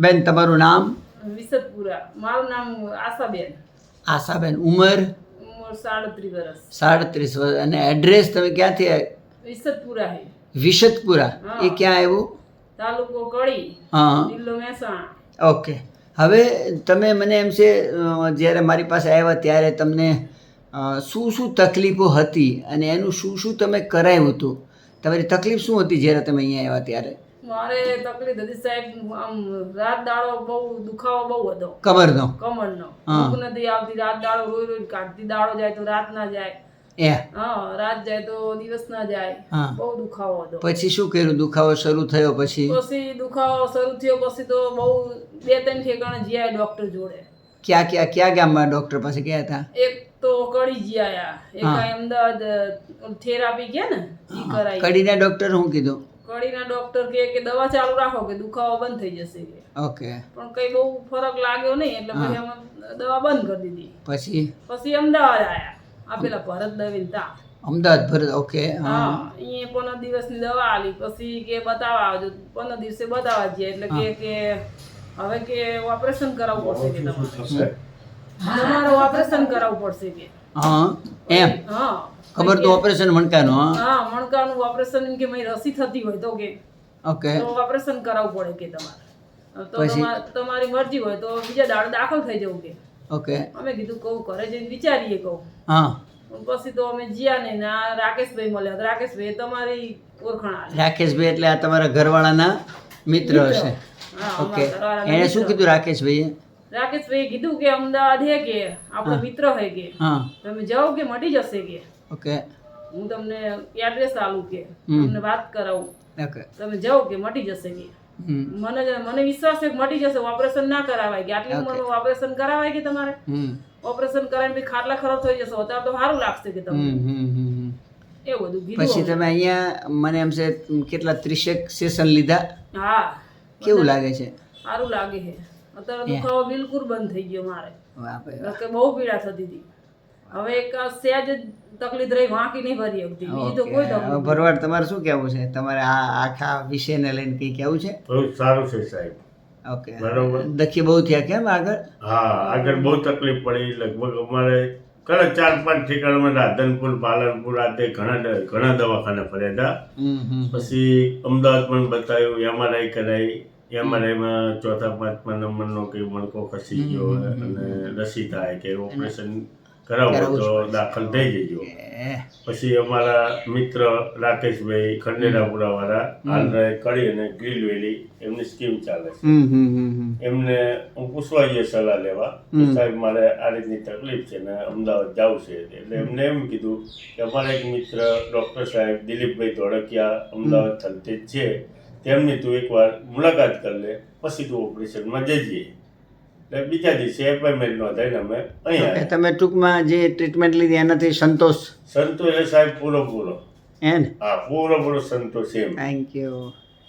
બેન તમારું નામ? વિસતપુરા. મારું નામ આશાબેન. આશાબેન. ઉંમર? ઉંમર 37 વર્ષ. 37 વર્ષ. અને એડ્રેસ તમે ક્યાંથી? વિસતપુરા હે. વિશતપુરા. એ ક્યાં આવ્યું? તાલુકો કડી, હા. જિલ્લો મહેસાણા. ઓકે. હવે તમે મને એમ છે જ્યારે મારી પાસે આવ્યા ત્યારે તમને શું શું તકલીફો હતી અને એનું શું શું તમે કરાવ્યું હતું? તમારી તકલીફ શું હતી જ્યારે તમે અહીંયા આવ્યા ત્યારે? મારે તકલીફ હતી સાહેબ, આમ રાત દાડો બહુ દુખાવો બહુ હતો. કમરનો? કમરનો. ઊંઘ નથી આવતી, રાત દાડો રોઈ રોઈ કાઢતી. દાડો જાય તો રાત ના જાય. રાત જાય તો દિવસ ના જાય. બહુ દુખાવો હતો. પછી શું કર્યું? દુખાવો શરૂ થયો પછી? પછી દુખાવો શરૂ થયો પછી તો બહુ 2-3 ઠેકાણે જીયા ડોક્ટર જોડે. ક્યાં ગામમાં ડોક્ટર પાસે ગયા હતા? એક તો કડી જીયા, એક અમદાવાદ થેરાપી કે ને ઈ કરાઈ. કડીના ડોક્ટર શું કીધું? કડીના ડોક્ટર કે દવા ચાલુ રાખો કે દુખાવો બંધ થઈ જશે કે. ઓકે. પણ કઈ બહુ ફરક લાગ્યો નહીં એટલે પછી અમે દવા બંધ કરી દીધી. પછી અમદાવાદ આયા. આ પેલા ભરત દવીન તા અમદાવાદ ભરત. ઓકે. હા, અહીંયા 15 દિવસની દવા આલી. પછી કે બતાવવા આવજો. 15 દિવસે બતાવવા જઈએ એટલે કે હવે કે ઓપરેશન કરાવવું પડશે કે તમારે ઓપરેશન કરાવવું પડશે કે. એમ? ખબર તો ઓપરેશન મણકાનું? મણકાનું ઓપરેશન એમ કે રસી થતી હોય તો કે ઓકે તો ઓપરેશન કરાવવું પડે કે તમારે. તો તમારી મરજી હોય તો બીજા દાડે દાખલ થઈ જવું કે. ઓકે. અમે કીધું કહું ઘરે જઈને વિચારીએ કહું. પછી તો અમે જીયા ને રાકેશભાઈ મળ્યા. રાકેશભાઈ તમારી ઓળખાણ. રાકેશભાઈ એટલે આ તમારા ઘરવાળાના મિત્ર હશે? ઓકે. એને શું કીધું રાકેશભાઈએ? રાકેશભાઈ કીધું કે અમદાવાદ હે કે આપણો મિત્ર હે કે તમે જાઓ કે મટી જશે કે. ઓકે. હું તમને એડ્રેસ આલું કે તમને વાત કરાવું. ઓકે. તમે જાઓ કે મટી જશે કે. મને વિશ્વાસ છે કે મટી જશે. ઓપરેશન ના કરાવાય કે આટલી ઉંમરનું ઓપરેશન કરાવાય કે તમારે? ઓપરેશન કરાવીને ખાટલા ખરાબ થઈ જશે અત્યારે તો સારું લાગશે કે તમને. એવું બધું કીધું. પછી તમે અહીંયા મને એમ છે કેટલા 30 સેશન લીધા? હા. કેવું લાગે છે? સારું લાગે છે. અત્યારે દુખાવો બિલકુલ બંધ થઈ ગયો મારે. બહુ પીડા થતી હતી. હવે એક સહેજ તકલીફ રહી, વાંકી નહીં ભરી શકતી. બીજી તો કોઈ તકલીફ. ભરવાડ તમારે શું કહેવું છે? તમારે આ આખા વિષયને લઈને કંઈ કહેવું છે? બહુ સારું છે સાહેબ. ઓકે. બરોબર. દખી બહુ થયા કેમ આગળ? હા, આગળ બહુ તકલીફ પડી. લગભગ અમારે 4-5 ઠેકાણામાં રાધનપુર, પાલનપુર આતે ઘણા દવાખાના ફર્યા હતા. પછી અમદાવાદ પણ બતાવ્યું, એમઆરઆઈ કરાવી. એમઆરઆઈમાં 4-5 નંબરનો કે મણકો ખસી ગયો અને રસી થાય કે ઓપરેશન કરાવો તો દાખલ થઈ જજો. પછી અમારા મિત્ર રાકેશભાઈ ખંડેરાપુરા વાળા હાલ કડી અને ગીલવેલી એમની સ્કીમ ચાલે છે. એમને હું પૂછવા જઈએ સલાહ લેવા સાહેબ મારે આ રીતની તકલીફ છે ને અમદાવાદ જવું છે. એટલે એમને એમ કીધું કે અમારા એક મિત્ર ડૉક્ટર સાહેબ દિલીપભાઈ ધોળકિયા અમદાવાદ થલતેજ છે, તેમની તું એકવાર મુલાકાત કરી લે પછી તું ઓપરેશનમાં જઈએ. એટલે બીજા દિવસે એપોઇન્ટમેન્ટ નોંધાઈને અમે અહીંયા. તમે ટૂંકમાં જે ટ્રીટમેન્ટ લીધી એનાથી સંતોષ? સંતોષ સાહેબ પૂરો. હે ને? હા, પૂરો સંતોષ. એમ. Thank you.